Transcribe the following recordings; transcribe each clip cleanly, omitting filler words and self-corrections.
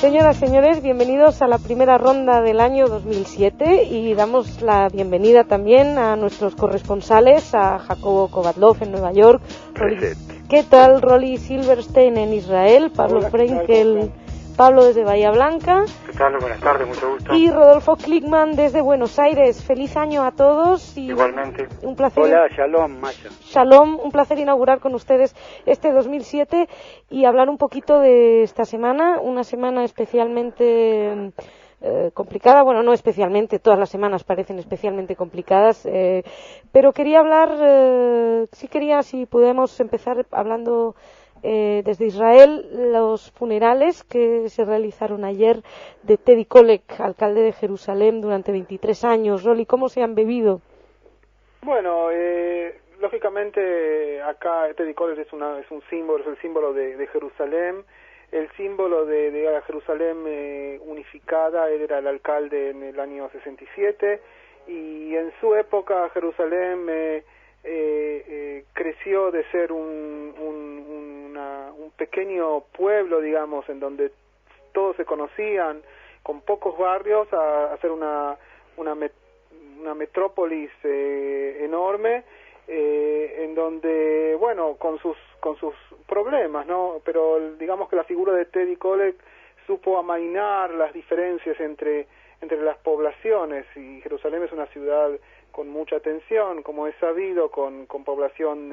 Señoras, señores, bienvenidos a la primera ronda del año 2007 y damos la bienvenida también a nuestros corresponsales, a Jacobo Kovatlov en Nueva York, ¿qué tal? Rolly Silverstein en Israel, Pablo Frenkel, Pablo desde Bahía Blanca. ¿Qué tal? Buenas tardes, mucho gusto. Y Rodolfo Klickman desde Buenos Aires. Feliz año a todos. Y igualmente. Un placer. Hola, shalom, Masha. Shalom, un placer inaugurar con ustedes este 2007 y hablar un poquito de esta semana, una semana especialmente complicada, bueno, no especialmente, todas las semanas parecen especialmente complicadas, pero quería hablar, si podemos empezar hablando desde Israel, los funerales que se realizaron ayer de Teddy Kollek, alcalde de Jerusalén durante 23 años. Rolly, ¿cómo se han bebido? Bueno, lógicamente acá Teddy Kollek es un símbolo, es el símbolo de Jerusalén, el símbolo de Jerusalén unificada. Él era el alcalde en el año 67 y en su época Jerusalén creció de ser un pequeño pueblo, digamos, en donde todos se conocían, con pocos barrios, a ser una metrópolis enorme, en donde, bueno, con sus problemas, ¿no? Pero digamos que la figura de Teddy Kollek supo amainar las diferencias entre las poblaciones, y Jerusalén es una ciudad con mucha tensión, como es sabido, con población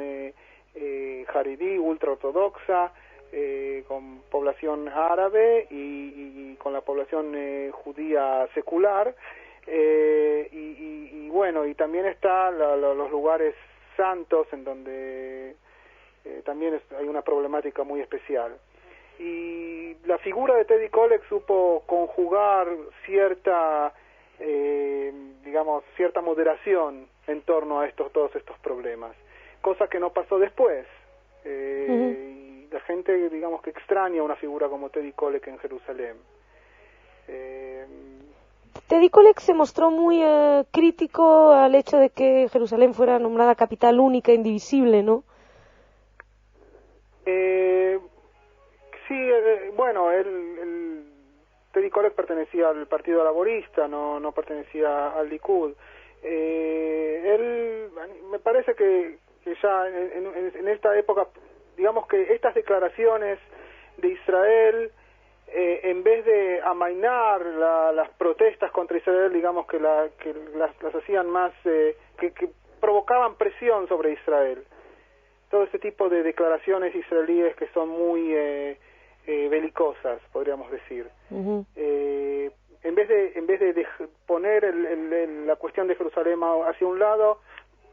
jaredí, ultraortodoxa, con población árabe y con la población judía secular, y bueno, y también están los lugares santos, en donde también hay una problemática muy especial. Y la figura de Teddy Kollek supo conjugar cierta moderación en torno a todos estos problemas, cosa que no pasó después. Y la gente, digamos, que extraña una figura como Teddy Kollek en Jerusalén. Teddy Kollek se mostró muy crítico al hecho de que Jerusalén fuera nombrada capital única, indivisible, ¿no? Sí, bueno, Teddy Kollek pertenecía al Partido Laborista, no pertenecía al Likud. Él, me parece que ya en esta época, digamos que estas declaraciones de Israel, en vez de amainar las protestas contra Israel, digamos que las hacían más, que provocaban presión sobre Israel. Todo este tipo de declaraciones israelíes que son muy belicosas, podríamos decir. Uh-huh. En vez de poner la cuestión de Jerusalén hacia un lado,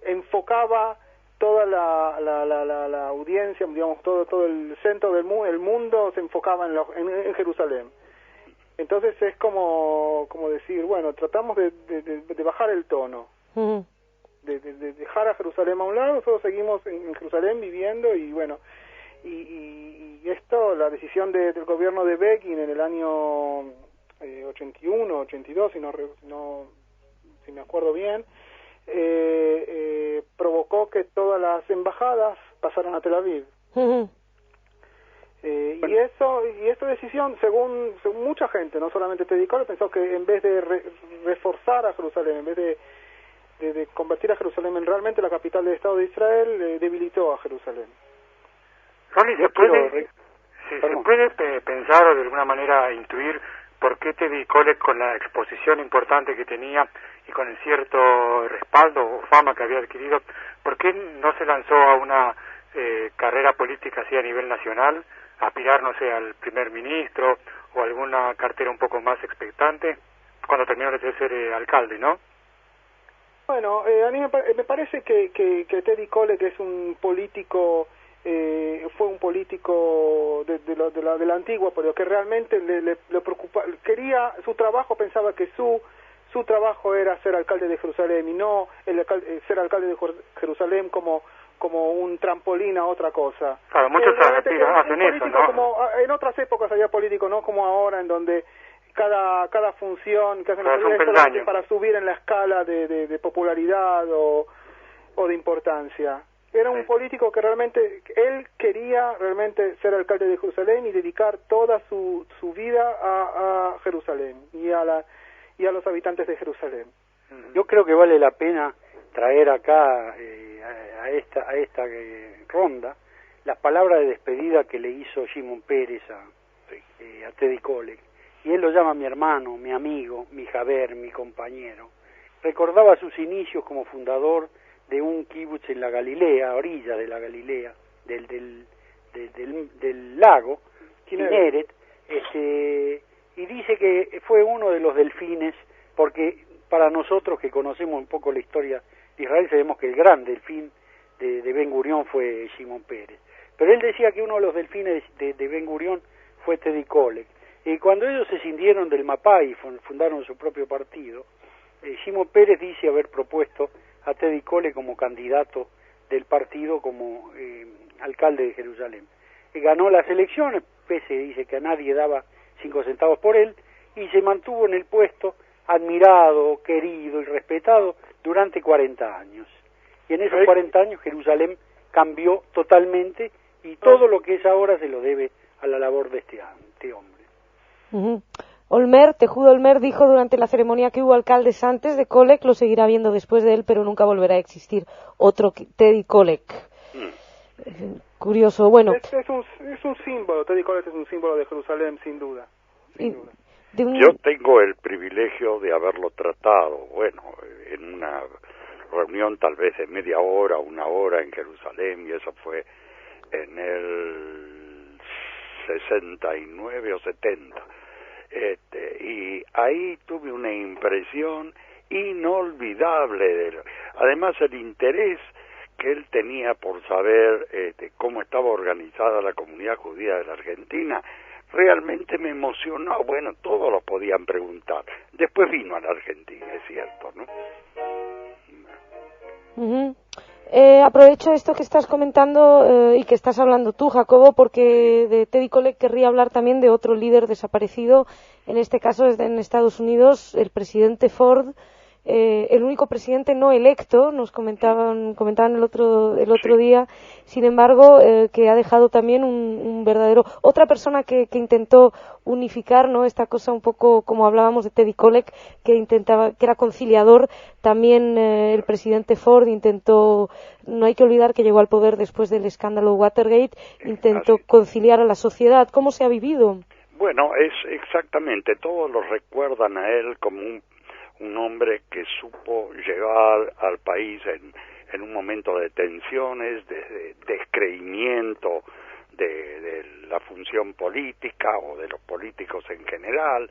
enfocaba toda la audiencia, digamos, todo el centro del el mundo se enfocaba en Jerusalén. Entonces es como decir, bueno, tratamos de bajar el tono, uh-huh, de dejar a Jerusalén a un lado. Nosotros seguimos en Jerusalén viviendo, y bueno, y esto, la decisión del gobierno de Begin en el año 81, 82, si me acuerdo bien, provocó que todas las embajadas pasaran a Tel Aviv. uh-huh. Y esta decisión, según mucha gente, no solamente Teddy Kollek, pensó que en vez de reforzar a Jerusalén, en vez de convertir a Jerusalén en realmente la capital del Estado de Israel, debilitó a Jerusalén. Ronnie, ¿se puede pensar o de alguna manera intuir por qué Teddy Kollek, con la exposición importante que tenía y con el cierto respaldo o fama que había adquirido, por qué no se lanzó a una carrera política así a nivel nacional, a aspirar, no sé, al primer ministro o alguna cartera un poco más expectante cuando terminó de ser alcalde, ¿no? Bueno, a mí me parece que Teddy Kollek es un político, fue un político de la antigua, pero que realmente le preocupa, quería su trabajo, pensaba que su trabajo era ser alcalde de Jerusalén, y no ser alcalde de Jerusalén como un trampolín a otra cosa. Claro, muchos hacen eso, ¿no? Como en otras épocas había políticos, no como ahora, en donde cada función que hacen para subir en la escala de popularidad o de importancia. Era un político que realmente, él quería realmente ser alcalde de Jerusalén y dedicar toda su vida a Jerusalén y a los habitantes de Jerusalén. Yo creo que vale la pena traer acá a esta ronda las palabras de despedida que le hizo Shimon Peres a Teddy Kollek. Y él lo llama mi hermano, mi amigo, mi Javer, mi compañero. Recordaba sus inicios como fundador de un kibutz en la Galilea, a orillas de la Galilea, del lago, Kinneret, y dice que fue uno de los delfines, porque para nosotros que conocemos un poco la historia de Israel, sabemos que el gran delfín de Ben Gurión fue Shimon Peres. Pero él decía que uno de los delfines de Ben Gurión fue Teddy Kollek. Y cuando ellos se cindieron del Mapai y fundaron su propio partido, Shimon Peres dice haber propuesto a Teddy Kollek como candidato del partido como alcalde de Jerusalén. Ganó las elecciones, pese dice que a nadie daba 5 centavos por él, y se mantuvo en el puesto admirado, querido y respetado durante 40 años. Y en esos 40 años Jerusalén cambió totalmente, y todo lo que es ahora se lo debe a la labor de este hombre. Tejudo Olmer dijo durante la ceremonia que hubo alcaldes antes de Kollek, lo seguirá viendo después de él, pero nunca volverá a existir otro Teddy Kollek. Curioso, bueno. Es un símbolo, Teddy Kollek es un símbolo de Jerusalén, sin duda. Yo tengo el privilegio de haberlo tratado, bueno, en una reunión tal vez de media hora, 1 hora en Jerusalén, y eso fue en el 69 o 70. Y ahí tuve una impresión inolvidable, además el interés que él tenía por saber cómo estaba organizada la comunidad judía de la Argentina, realmente me emocionó. Bueno, todos lo podían preguntar. Después vino a la Argentina, es cierto, ¿no? Aprovecho esto que estás comentando y que estás hablando tú, Jacobo, porque de Teddy Kollek querría hablar también de otro líder desaparecido, en este caso es en Estados Unidos, el presidente Ford, el único presidente no electo, nos comentaban el otro día, sin embargo, que ha dejado también un verdadero, otra persona que intentó unificar, ¿no?, esta cosa un poco como hablábamos de Teddy Kollek, que era conciliador. También el presidente Ford intentó, no hay que olvidar que llegó al poder después del escándalo Watergate, intentó conciliar a la sociedad. ¿Cómo se ha vivido? Bueno, es exactamente, todos lo recuerdan a él como un hombre que supo llegar al país en un momento de tensiones, de descreimiento de la función política o de los políticos en general.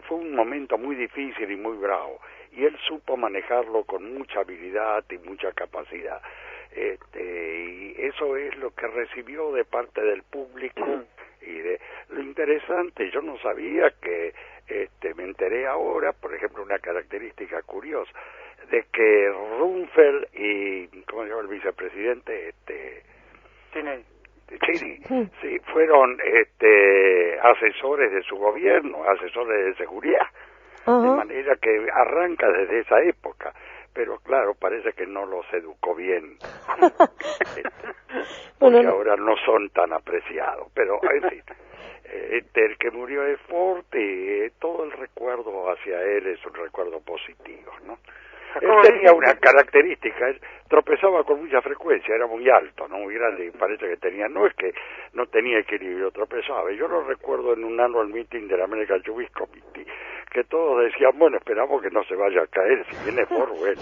Fue un momento muy difícil y muy bravo, y él supo manejarlo con mucha habilidad y mucha capacidad. Y eso es lo que recibió de parte del público. Y lo interesante, yo no sabía que me enteré ahora, por ejemplo, una característica curiosa, de que Rumsfeld y, ¿cómo se llama el vicepresidente? Cheney, sí, fueron asesores de su gobierno, asesores de seguridad, de manera que arranca desde esa época, pero claro, parece que no los educó bien, porque ahora no son tan apreciados, pero en fin. El que murió es Ford, y todo el recuerdo hacia él es un recuerdo positivo, ¿no? Él tenía una característica, él tropezaba con mucha frecuencia, era muy alto, no muy grande, y parece que tenía, no es que no tenía equilibrio, tropezaba. Yo lo recuerdo en un annual meeting de la American Jewish Committee, que todos decían, bueno, esperamos que no se vaya a caer, si viene Ford, bueno,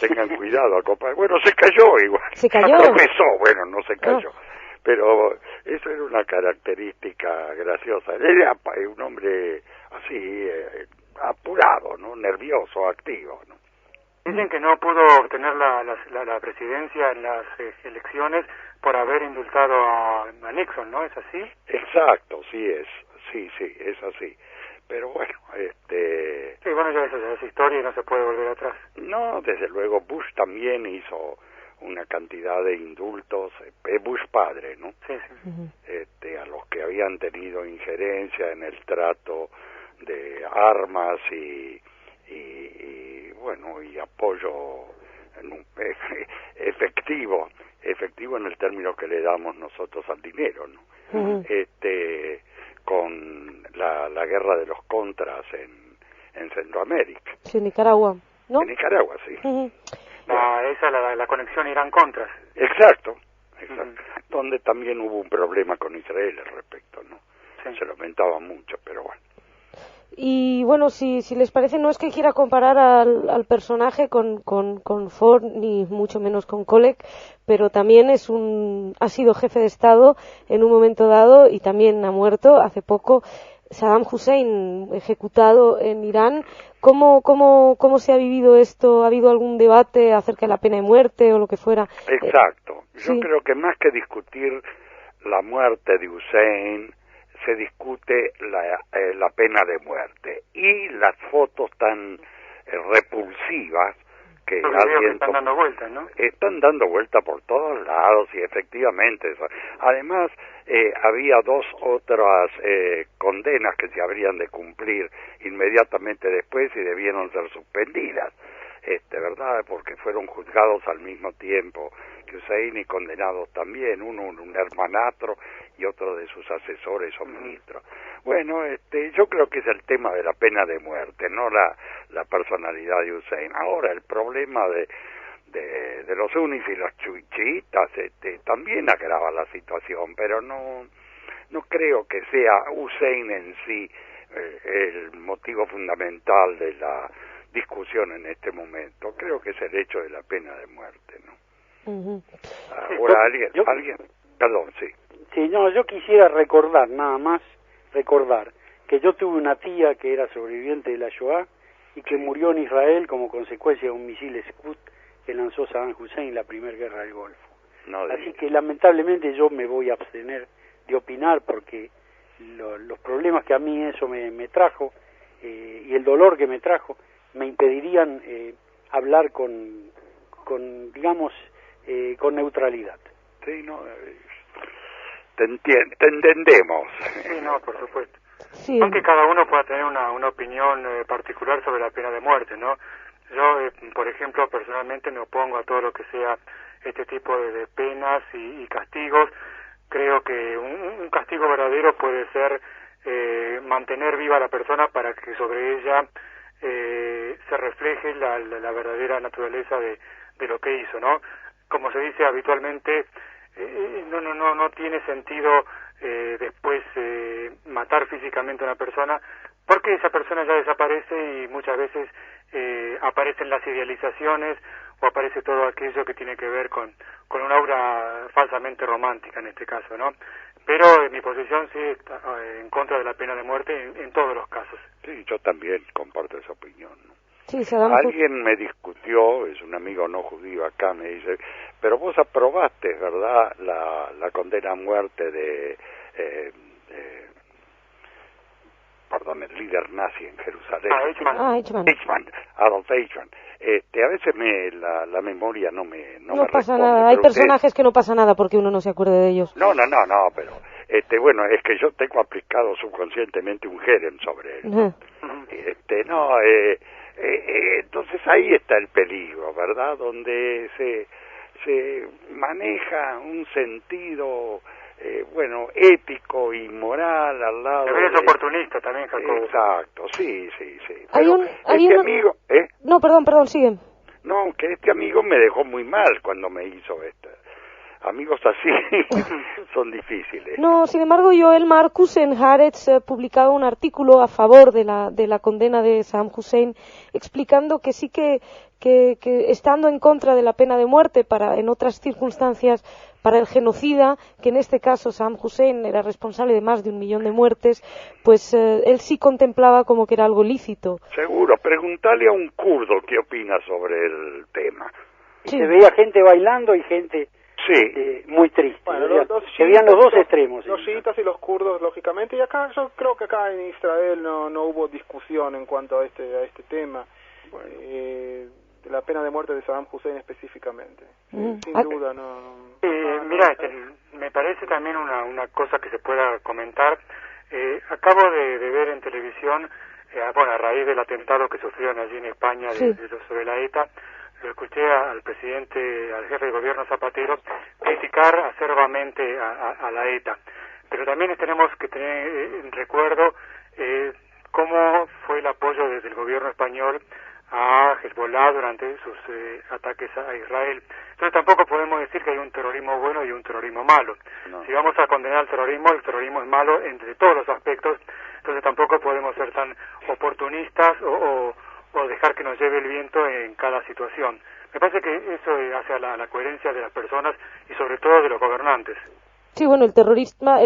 tengan cuidado, acompañen. Bueno, se cayó igual, se cayó, tropezó, bueno, no se cayó. Pero eso era una característica graciosa. Él era un hombre así, apurado, ¿no?, nervioso, activo, ¿no? Dicen que no pudo obtener la presidencia en las elecciones por haber indultado a Nixon, ¿no? ¿Es así? Exacto, sí, es así. Pero bueno, Sí, bueno, ya es historia y no se puede volver atrás. No, desde luego Bush también hizo una cantidad de indultos, Bush padre, ¿no? Sí. A los que habían tenido injerencia en el trato de armas y bueno, y apoyo efectivo en el término que le damos nosotros al dinero, ¿no? Uh-huh. Con la guerra de los contras en Centroamérica. Sí, Nicaragua, ¿no? En Nicaragua, sí. Uh-huh. Esa la conexión Irán-Contras. Exacto. Donde también hubo un problema con Israel al respecto, ¿no? Sí. Se lamentaba mucho, pero bueno. Y bueno, si les parece, no es que quiera comparar al personaje con Ford, ni mucho menos con Kölek, pero también ha sido jefe de Estado en un momento dado y también ha muerto hace poco. Saddam Hussein, ejecutado en Irán. ¿Cómo se ha vivido esto? ¿Ha habido algún debate acerca de la pena de muerte o lo que fuera? Exacto. Yo sí. creo que más que discutir la muerte de Hussein, se discute la pena de muerte y las fotos tan repulsivas que alguien están dando vueltas, ¿no? Están dando vueltas por todos lados y efectivamente además había dos otras condenas que se habrían de cumplir inmediatamente después y debieron ser suspendidas, ¿verdad? Porque fueron juzgados al mismo tiempo que Hussein y condenados también, uno un hermanastro y otro de sus asesores o ministros. Bueno, yo creo que es el tema de la pena de muerte, no la personalidad de Hussein. Ahora, el problema de los sunnis y los chiitas también agrava la situación, pero no creo que sea Hussein en sí el motivo fundamental de la discusión en este momento. Creo que es el hecho de la pena de muerte, ¿no? Uh-huh. Ahora, alguien, perdón, sí. Sí, no, yo quisiera recordar, nada más, que yo tuve una tía que era sobreviviente de la Shoah y que murió en Israel como consecuencia de un misil Scud que lanzó Saddam Hussein en la Primera Guerra del Golfo. Así que lamentablemente yo me voy a abstener de opinar porque los problemas que a mí eso me trajo y el dolor que me trajo me impedirían hablar con digamos, con neutralidad. Sí, no, te entendemos. Sí, no, por supuesto. Sí. Aunque cada uno pueda tener una opinión particular sobre la pena de muerte, ¿no? Yo, por ejemplo, personalmente me opongo a todo lo que sea este tipo de penas y castigos. Creo que un castigo verdadero puede ser mantener viva a la persona para que sobre ella se refleje la verdadera naturaleza de lo que hizo, ¿no? Como se dice habitualmente, no tiene sentido después matar físicamente a una persona porque esa persona ya desaparece y muchas veces aparecen las idealizaciones o aparece todo aquello que tiene que ver con una aura falsamente romántica en este caso, ¿no? Pero mi posición sí está en contra de la pena de muerte en todos los casos. Sí, yo también comparto esa opinión, ¿no? Sí, alguien me discutió, es un amigo no judío acá, me dice, pero vos aprobaste, ¿verdad?, la condena a muerte de el líder nazi en Jerusalén. Eichmann. Adolf Eichmann. A veces la memoria no me pasa responde, nada. Hay personajes que no pasa nada porque uno no se acuerde de ellos. No, pero bueno, es que yo tengo aplicado subconscientemente un germen sobre él. Uh-huh. Entonces ahí está el peligro, ¿verdad? Donde se maneja un sentido ético y moral al lado. Pero es oportunista también, Jacobo. Exacto, sí. Pero amigo, No, perdón, sigue. No, que este amigo me dejó muy mal cuando me hizo esto. Amigos así son difíciles. No, sin embargo, Joel Marcus en Haaretz publicaba un artículo a favor de la condena de Saddam Hussein, explicando que sí que estando en contra de la pena de muerte en otras circunstancias, para el genocida, que en este caso Saddam Hussein era responsable de más de 1 millón de muertes, pues él sí contemplaba como que era algo lícito. Seguro, preguntale a un kurdo qué opina sobre el tema. Sí. Se veía gente bailando y gente muy triste. Bueno, se veían los dos extremos. Los chiitas y los kurdos, lógicamente, y acá yo creo que acá en Israel no hubo discusión en cuanto a este tema. Bueno. De la pena de muerte de Saddam Hussein específicamente. Sin duda, no. Mira, me parece también una cosa que se pueda comentar. Acabo de ver en televisión, a raíz del atentado que sufrieron allí en España sobre la ETA, lo escuché al presidente, al jefe de gobierno Zapatero, criticar acerbamente a la ETA. Pero también tenemos que tener en recuerdo cómo fue el apoyo desde el gobierno español a Hezbollah durante sus ataques a Israel. Entonces tampoco podemos decir que hay un terrorismo bueno y un terrorismo malo. No. Si vamos a condenar el terrorismo es malo entre todos los aspectos, entonces tampoco podemos ser tan oportunistas o dejar que nos lleve el viento en cada situación. Me parece que eso hace a la coherencia de las personas y sobre todo de los gobernantes. Sí, bueno,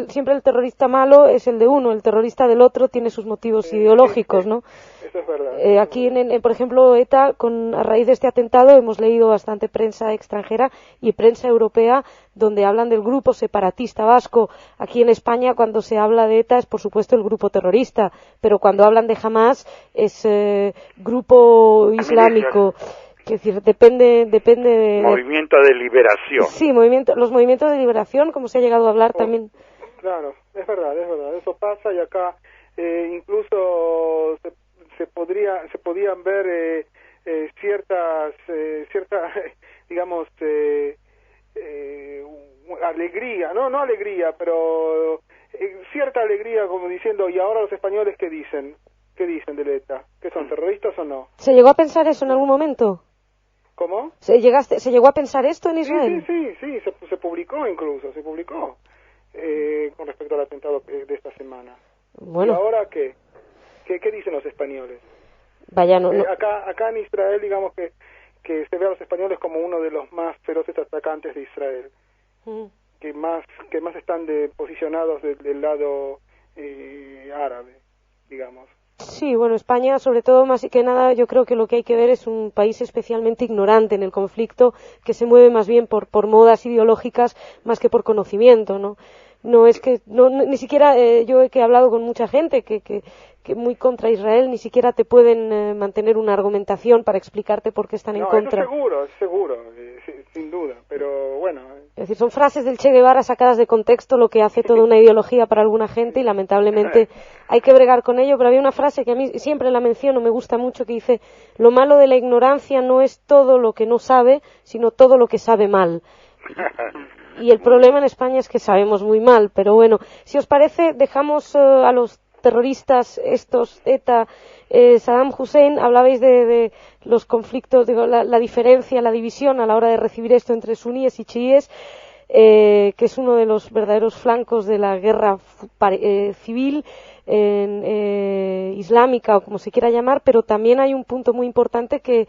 siempre el terrorista malo es el de uno, el terrorista del otro tiene sus motivos ideológicos, ¿no? Eso es verdad. Aquí, por ejemplo, ETA, a raíz de este atentado, hemos leído bastante prensa extranjera y prensa europea donde hablan del grupo separatista vasco. Aquí en España, cuando se habla de ETA, es por supuesto el grupo terrorista, pero cuando hablan de Hamás es grupo islámico. Es decir, depende de... Movimiento de liberación. Sí, los movimientos de liberación, como se ha llegado a hablar también. Claro, es verdad, eso pasa y acá incluso se podían ver ciertas digamos, alegría, no alegría, pero cierta alegría como diciendo, ¿y ahora los españoles qué dicen? ¿Qué dicen del ETA? ¿Que son terroristas o no? ¿Se llegó a pensar eso en algún momento? ¿Cómo? ¿Se llegó a pensar esto en Israel? Sí, se publicó incluso, con respecto al atentado de esta semana. Bueno. ¿Y ahora qué? ¿Qué dicen los españoles? Vaya, no. Acá en Israel, digamos que se ve a los españoles como uno de los más feroces atacantes de Israel, que más están posicionados del lado árabe, digamos. Sí, bueno, España, sobre todo, más que nada, yo creo que lo que hay que ver es un país especialmente ignorante en el conflicto, que se mueve más bien por modas ideológicas más que por conocimiento, ¿no? No es que, ni siquiera, yo he hablado con mucha gente que muy contra Israel, ni siquiera te pueden mantener una argumentación para explicarte por qué están en contra. Eso seguro, sin duda, pero bueno. Es decir, son frases del Che Guevara sacadas de contexto, lo que hace toda una ideología para alguna gente y lamentablemente hay que bregar con ello, pero había una frase que a mí siempre la menciono, me gusta mucho, que dice: lo malo de la ignorancia no es todo lo que no sabe, sino todo lo que sabe mal. Y el problema en España es que sabemos muy mal, pero bueno, si os parece, dejamos a los terroristas estos, ETA, Saddam Hussein. Hablabais de los conflictos, la diferencia, la división a la hora de recibir esto entre suníes y chiíes, que es uno de los verdaderos flancos de la guerra civil islámica, o como se quiera llamar, pero también hay un punto muy importante que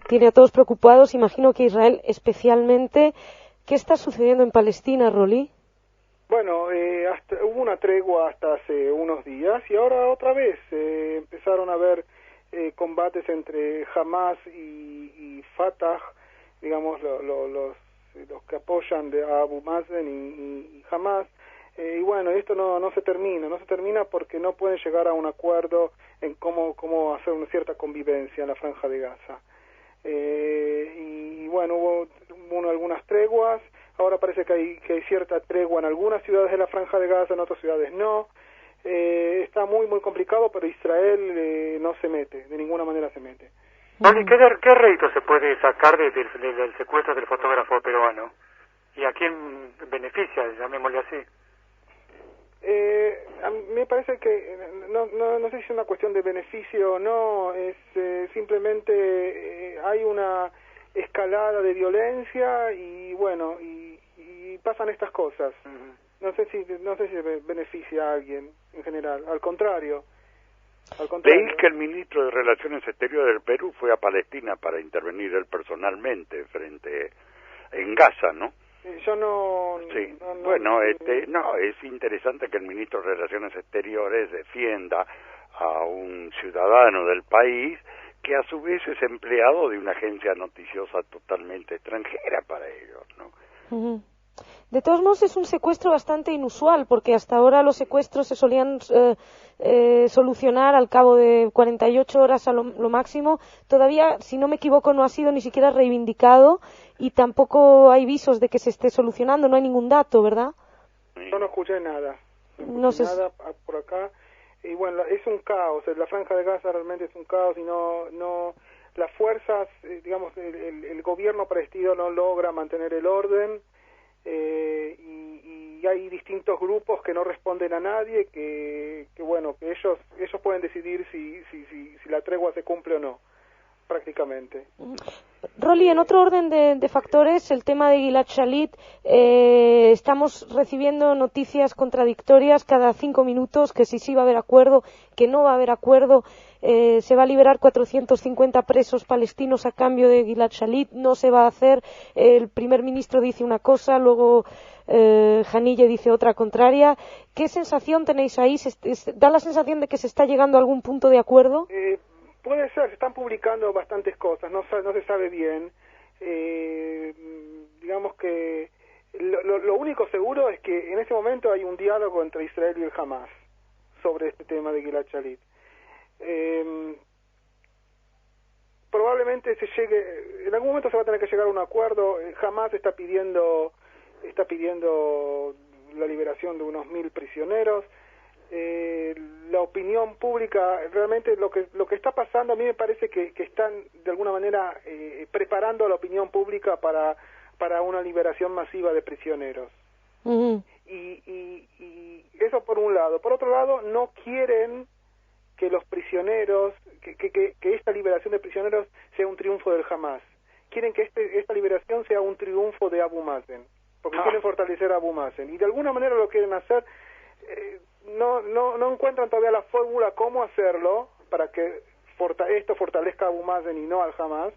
tiene a todos preocupados, imagino que Israel especialmente. ¿Qué está sucediendo en Palestina, Rolí? Bueno, hubo una tregua hasta hace unos días y ahora otra vez empezaron a haber combates entre Hamás y Fatah, digamos los que apoyan a Abu Mazen y Hamás. Y bueno, esto no se termina porque no pueden llegar a un acuerdo en cómo hacer una cierta convivencia en la Franja de Gaza. Y bueno, hubo algunas treguas. Ahora parece que hay cierta tregua en algunas ciudades de la Franja de Gaza, en otras ciudades no. Está muy complicado, pero Israel no se mete, de ninguna manera se mete. ¿Qué rédito se puede sacar del secuestro del fotógrafo peruano? ¿Y a quién beneficia, llamémosle así? A mí me parece que no sé si es una cuestión de beneficio o no, es simplemente hay una escalada de violencia y bueno, y pasan estas cosas. No sé si beneficia a alguien en general, al contrario. Leí que el ministro de Relaciones Exteriores del Perú fue a Palestina para intervenir él personalmente en Gaza, ¿no? Yo no... Sí, bueno, es interesante que el ministro de Relaciones Exteriores defienda a un ciudadano del país que a su vez es empleado de una agencia noticiosa totalmente extranjera para ellos, ¿no? De todos modos es un secuestro bastante inusual, porque hasta ahora los secuestros se solían solucionar al cabo de 48 horas a lo máximo. Todavía, si no me equivoco, no ha sido ni siquiera reivindicado y tampoco hay visos de que se esté solucionando, no hay ningún dato, ¿verdad? Yo no escuché nada. No sé nada por acá. Y bueno, es un caos, la Franja de Gaza realmente es un caos y no las fuerzas, digamos, el gobierno palestino no logra mantener el orden, y hay distintos grupos que no responden a nadie, que bueno, que ellos pueden decidir si la tregua se cumple o no, prácticamente. Rolly, en otro orden de factores, el tema de Gilad Shalit, estamos recibiendo noticias contradictorias cada 5 minutos, que sí va a haber acuerdo, que no va a haber acuerdo, se va a liberar 450 presos palestinos a cambio de Gilad Shalit, no se va a hacer, el primer ministro dice una cosa, luego Haniyeh dice otra contraria. ¿Qué sensación tenéis ahí? ¿Da la sensación de que se está llegando a algún punto de acuerdo? Puede ser, se están publicando bastantes cosas, no se sabe bien. Digamos que lo único seguro es que en ese momento hay un diálogo entre Israel y el Hamas sobre este tema de Gilad Shalit. Probablemente en algún momento se va a tener que llegar a un acuerdo. Hamas está pidiendo la liberación de unos 1.000 prisioneros. La opinión pública, realmente lo que está pasando, a mí me parece que están de alguna manera preparando a la opinión pública para una liberación masiva de prisioneros. Uh-huh. Y eso por un lado. Por otro lado, no quieren que los prisioneros, que esta liberación de prisioneros sea un triunfo del Hamas. Quieren que esta liberación sea un triunfo de Abu Mazen, porque quieren fortalecer a Abu Mazen. Y de alguna manera lo quieren hacer. No encuentran todavía la fórmula cómo hacerlo para que esto fortalezca a Abu Mazen y no al Hamas,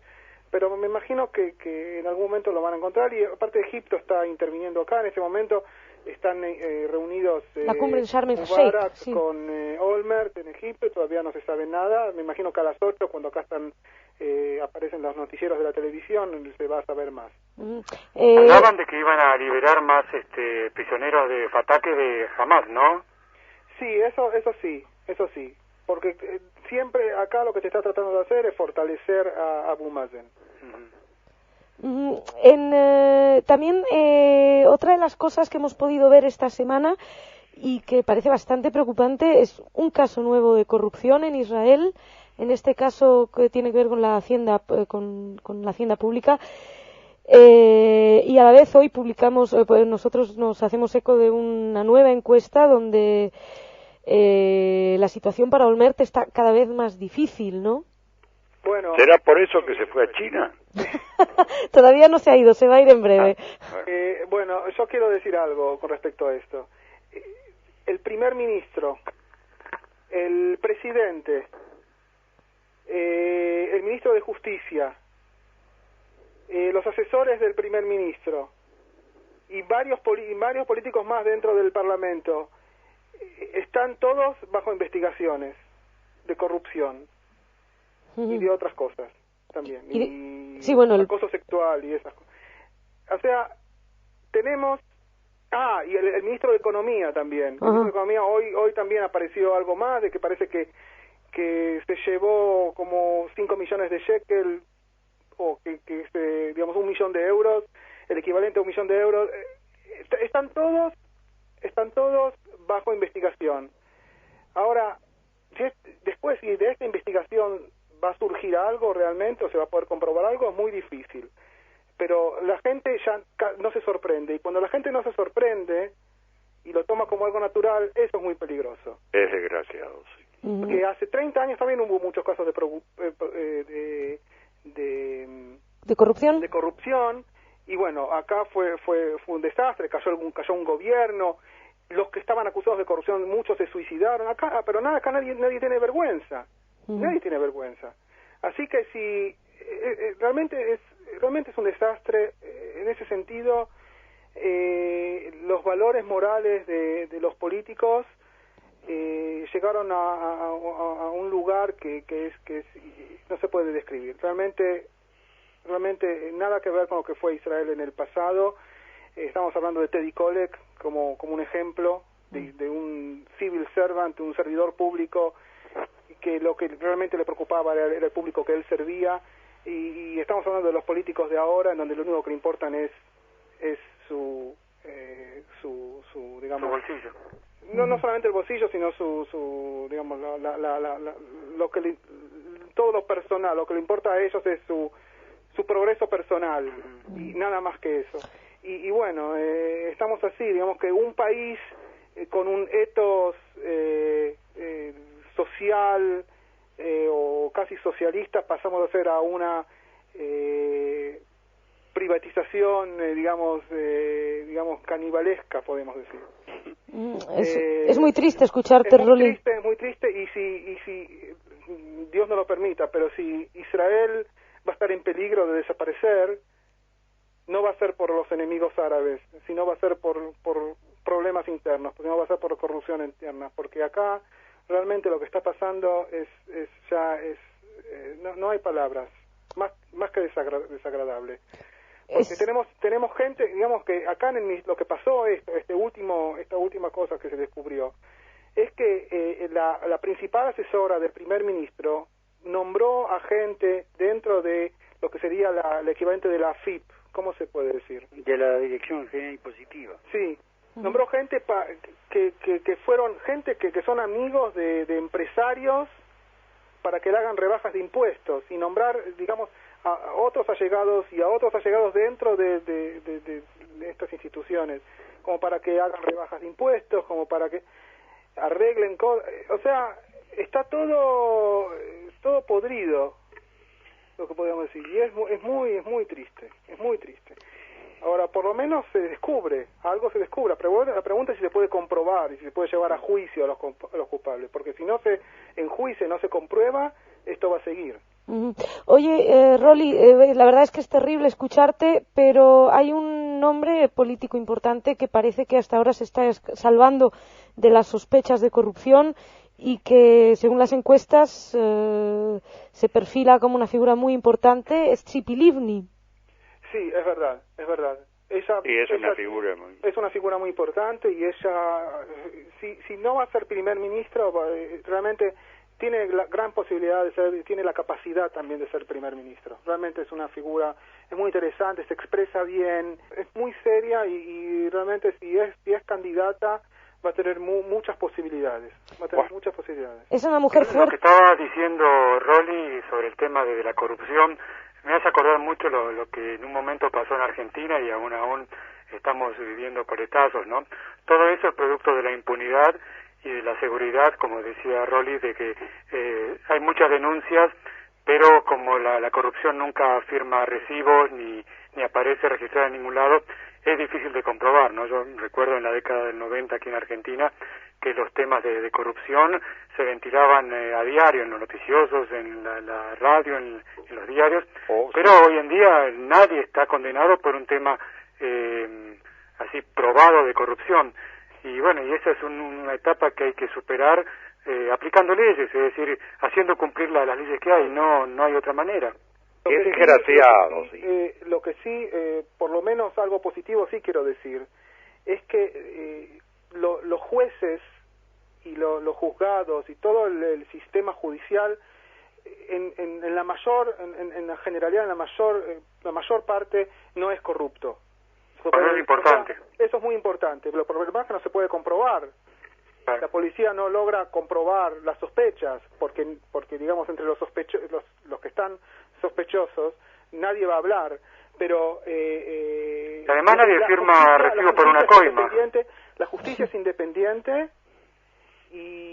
pero me imagino que en algún momento lo van a encontrar. Y aparte Egipto está interviniendo acá en este momento. Están reunidos la cumbre en Sharm el Mubarak Sheikh, sí, con Olmert en Egipto, y todavía no se sabe nada. Me imagino que a las 8, cuando acá aparecen los noticieros de la televisión, se va a saber más. Hablaban de que iban a liberar más prisioneros de Fatah que de Hamas, ¿no? Sí, eso sí, porque siempre acá lo que se está tratando de hacer es fortalecer a Abu Mazen. También otra de las cosas que hemos podido ver esta semana y que parece bastante preocupante es un caso nuevo de corrupción en Israel, en este caso que tiene que ver con la hacienda, con la hacienda pública. Y a la vez hoy publicamos, pues nosotros nos hacemos eco de una nueva encuesta donde la situación para Olmert está cada vez más difícil, ¿no? Bueno, ¿será por eso que se fue a China? Todavía no se ha ido, se va a ir en breve. Bueno, yo quiero decir algo con respecto a esto. El primer ministro, el presidente, el ministro de Justicia, los asesores del primer ministro y varios políticos más dentro del Parlamento están todos bajo investigaciones de corrupción y de otras cosas también, sí, bueno, acoso sexual y esas cosas. O sea, tenemos y el ministro de Economía también. El ministro de Economía hoy también apareció algo más, de que parece que se llevó como 5 millones de shekel, o que digamos 1 millón de euros, el equivalente a 1 millón de euros. Están todos bajo investigación. Ahora, después si de esta investigación va a surgir algo realmente, o se va a poder comprobar algo, es muy difícil. Pero la gente ya no se sorprende, y cuando la gente no se sorprende y lo toma como algo natural, eso es muy peligroso. Es desgraciado, sí. Porque hace 30 años también hubo muchos casos de corrupción. De corrupción, y bueno, acá fue un desastre, cayó un gobierno, los que estaban acusados de corrupción, muchos se suicidaron, pero acá nadie tiene vergüenza. Nadie tiene vergüenza. Así que si realmente es un desastre en ese sentido. Los valores morales de los políticos llegaron a un lugar que no se puede describir. Realmente nada que ver con lo que fue Israel en el pasado. Estamos hablando de Teddy Kollek como un ejemplo de un civil servant, un servidor público, que lo que realmente le preocupaba era el público que él servía, y estamos hablando de los políticos de ahora, en donde lo único que le importan es su digamos, su bolsillo. No solamente el bolsillo, sino su digamos lo que todo lo personal, lo que le importa a ellos es su progreso personal y nada más que eso. Y bueno, estamos así, digamos que un país con un ethos social o casi socialista pasamos a ser a una privatización, digamos canibalesca, podemos decir. Es muy triste escucharte, Rolly. Es muy triste, y si Dios no lo permita, pero si Israel va a estar en peligro de desaparecer, no va a ser por los enemigos árabes, sino va a ser por problemas internos, no va a ser por corrupción interna, porque acá realmente lo que está pasando no hay palabras, más que desagradable. Porque tenemos gente, digamos que acá lo que pasó, esta última cosa que se descubrió, es que la principal asesora del primer ministro nombró a gente dentro de lo que sería el equivalente de la AFIP, ¿cómo se puede decir? De la Dirección General Impositiva. Sí, nombró gente que fueron gente que son amigos de empresarios para que le hagan rebajas de impuestos, y nombrar, digamos, a otros allegados y a otros allegados dentro de estas instituciones, como para que hagan rebajas de impuestos, como para que arreglen cosas. O sea, está todo podrido, lo que podríamos decir, y es muy triste, es muy triste. Ahora, por lo menos algo se descubre. La pregunta es si se puede comprobar y si se puede llevar a juicio a los culpables, porque si no se enjuicia, no se comprueba, esto va a seguir. Oye, Rolly, la verdad es que es terrible escucharte, pero hay un nombre político importante que parece que hasta ahora se está salvando de las sospechas de corrupción y que, según las encuestas, se perfila como una figura muy importante, es Tzipi Livni. Sí, es verdad. Es una figura muy importante, y ella, si no va a ser primer ministro, realmente tiene la gran posibilidad de ser, tiene la capacidad también de ser primer ministro. Realmente es una figura, es muy interesante, se expresa bien, es muy seria, y realmente si es candidata va a tener muchas posibilidades. Es una mujer fuerte. Lo que estaba diciendo Rolly sobre el tema de la corrupción me hace acordar mucho lo que en un momento pasó en Argentina, y aún estamos viviendo coletazos, ¿no? Todo eso es producto de la impunidad y de la seguridad, como decía Rolly, de que hay muchas denuncias, pero como la corrupción nunca firma recibos ni aparece registrada en ningún lado, es difícil de comprobar, ¿no? Yo recuerdo en la década del 90 aquí en Argentina que los temas de corrupción se ventilaban a diario en los noticiosos, en la radio, en los diarios, pero hoy en día nadie está condenado por un tema así probado de corrupción. Y bueno, y esa es una etapa que hay que superar aplicando leyes, es decir, haciendo cumplir las leyes que hay, no hay otra manera. Es desgraciado, sí. Lo que sí, por lo menos algo positivo sí quiero decir, es que los jueces y los juzgados y todo el sistema judicial, en la generalidad, la mayor parte no es corrupto. Eso es importante. Eso es muy importante, pero el problema es que no se puede comprobar. La policía no logra comprobar las sospechas, porque digamos, entre los que están sospechosos, nadie va a hablar, pero además nadie firma recibo por una coima. La justicia es independiente y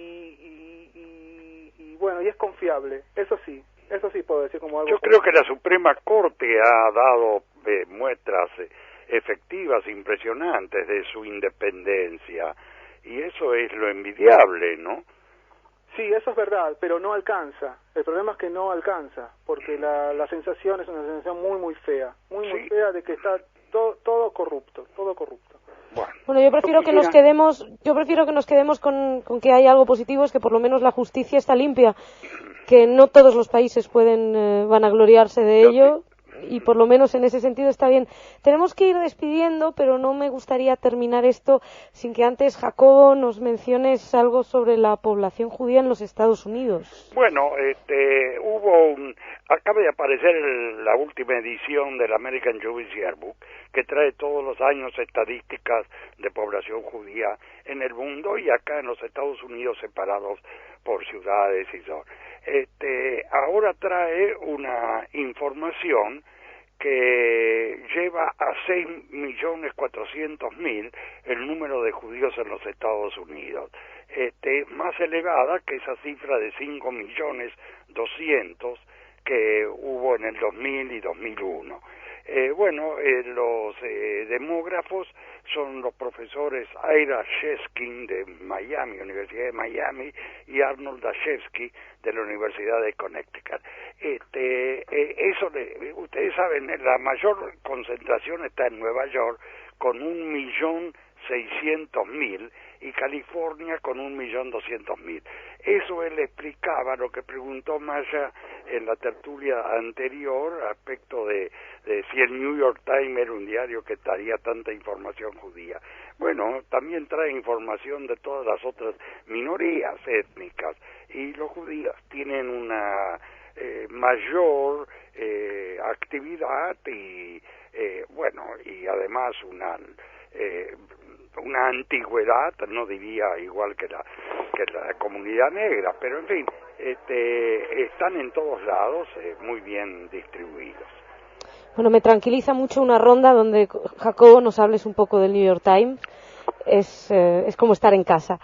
bueno, y es confiable, eso sí puedo decir como algo. Yo creo que la Suprema Corte ha dado muestras efectivas, impresionantes de su independencia, y eso es lo envidiable, ¿no? Sí, eso es verdad, pero no alcanza. El problema es que no alcanza, porque la sensación es una sensación muy fea, muy fea de que está todo corrupto. Bueno, yo prefiero que nos quedemos con que hay algo positivo, es que por lo menos la justicia está limpia, que no todos los países pueden vanagloriarse de ello. Y por lo menos en ese sentido está bien. Tenemos que ir despidiendo, pero no me gustaría terminar esto sin que antes, Jacobo, nos menciones algo sobre la población judía en los Estados Unidos. Bueno, acaba de aparecer la última edición del American Jewish Yearbook, que trae todos los años estadísticas de población judía en el mundo y acá en los Estados Unidos separados por ciudades y zonas. ahora trae una información que lleva a 6.400.000 el número de judíos en los Estados Unidos, más elevada que esa cifra de 5.200.000 que hubo en el 2000 y 2001. Los demógrafos son los profesores Ira Sheskin de Miami, Universidad de Miami, y Arnold Dashevsky de la Universidad de Connecticut. Ustedes saben, la mayor concentración está en Nueva York con 1.600.000 y California con 1.200.000. Eso él explicaba lo que preguntó Maya en la tertulia anterior respecto de si el New York Times era un diario que traía tanta información judía. Bueno, también trae información de todas las otras minorías étnicas, y los judíos tienen una mayor actividad y además una antigüedad, no diría igual que la comunidad negra, pero en fin, están en todos lados, muy bien distribuidos. Bueno, me tranquiliza mucho una ronda donde, Jacobo, nos hables un poco del New York Times. Es como estar en casa.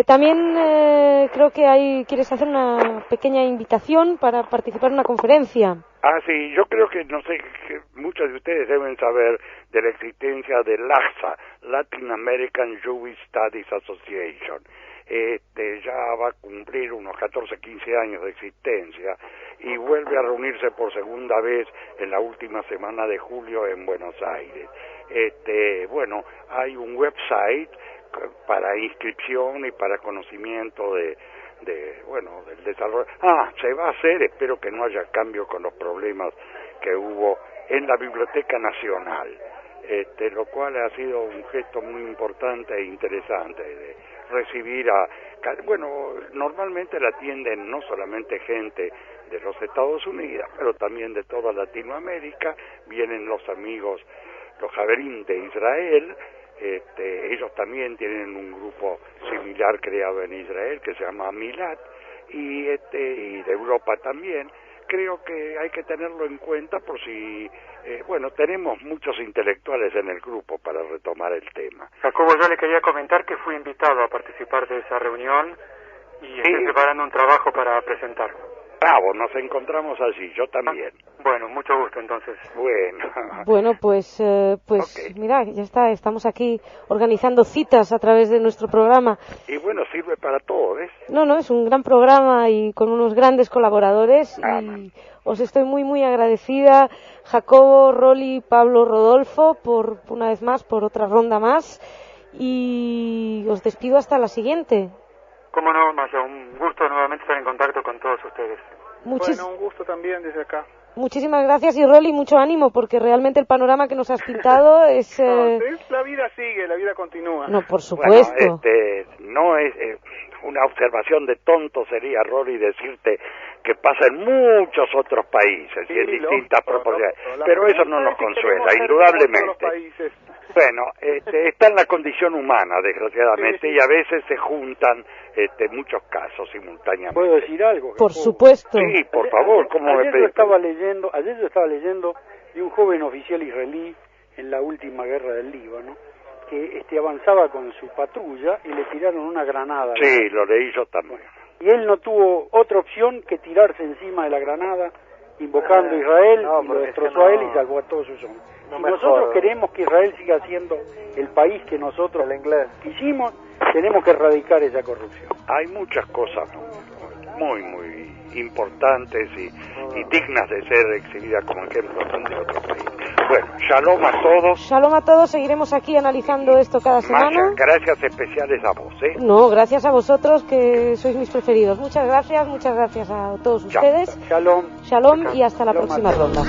También creo que quieres hacer una pequeña invitación para participar en una conferencia. Sí, yo creo que, que muchos de ustedes deben saber de la existencia de LAJSA, Latin American Jewish Studies Association. Ya va a cumplir unos 14-15 años de existencia y vuelve a reunirse por segunda vez en la última semana de julio en Buenos Aires. Hay un website para inscripción y para conocimiento del desarrollo. Se va a hacer, espero que no haya cambio con los problemas que hubo en la Biblioteca Nacional, lo cual ha sido un gesto muy importante e interesante de recibir normalmente la atienden no solamente gente de los Estados Unidos, pero también de toda Latinoamérica. Vienen los amigos, los Javerín de Israel. Ellos también tienen un grupo similar creado en Israel que se llama Milat, y de Europa también. Creo que hay que tenerlo en cuenta por si tenemos muchos intelectuales en el grupo para retomar el tema. Jacobo, yo le quería comentar que fui invitado a participar de esa reunión y estoy preparando un trabajo para presentar. Bravo, nos encontramos allí, yo también. Bueno, mucho gusto entonces. Bueno, pues okay. Mira, ya está, estamos aquí organizando citas a través de nuestro programa. Y sirve para todo, ¿ves? No, es un gran programa y con unos grandes colaboradores y os estoy muy, muy agradecida, Jacobo, Rolly, Pablo, Rodolfo, por una vez más, por otra ronda más, y os despido hasta la siguiente. Cómo no, Maya, un gusto nuevamente estar en contacto con todos ustedes. Un gusto también desde acá. Muchísimas gracias, y Rolly, mucho ánimo, porque realmente el panorama que nos has pintado es... la vida sigue, la vida continúa. No, por supuesto. No es una observación de tonto sería, Rolly, decirte que pasa en muchos otros países y en distintas proporciones, pero eso no nos consuela, indudablemente. Está en la condición humana, desgraciadamente, y a veces se juntan muchos casos simultáneamente. ¿Puedo decir algo? Por supuesto. Sí, por favor. Ayer yo estaba leyendo de un joven oficial israelí en la última guerra del Líbano, que avanzaba con su patrulla y le tiraron una granada. Sí, lo leí yo también. Y él no tuvo otra opción que tirarse encima de la granada, invocando a Israel, y lo destrozó a él y salvó a todos sus hombres. Si nosotros queremos que Israel siga siendo el país que nosotros quisimos, tenemos que erradicar esa corrupción. Hay muchas cosas muy, muy importantes y dignas de ser exhibidas como ejemplos de otros países. Shalom a todos. Shalom a todos, seguiremos aquí analizando esto cada semana. Gracias especiales a vos, No, gracias a vosotros, que sois mis preferidos. Muchas gracias a todos ustedes. Shalom. Shalom y hasta la próxima ronda.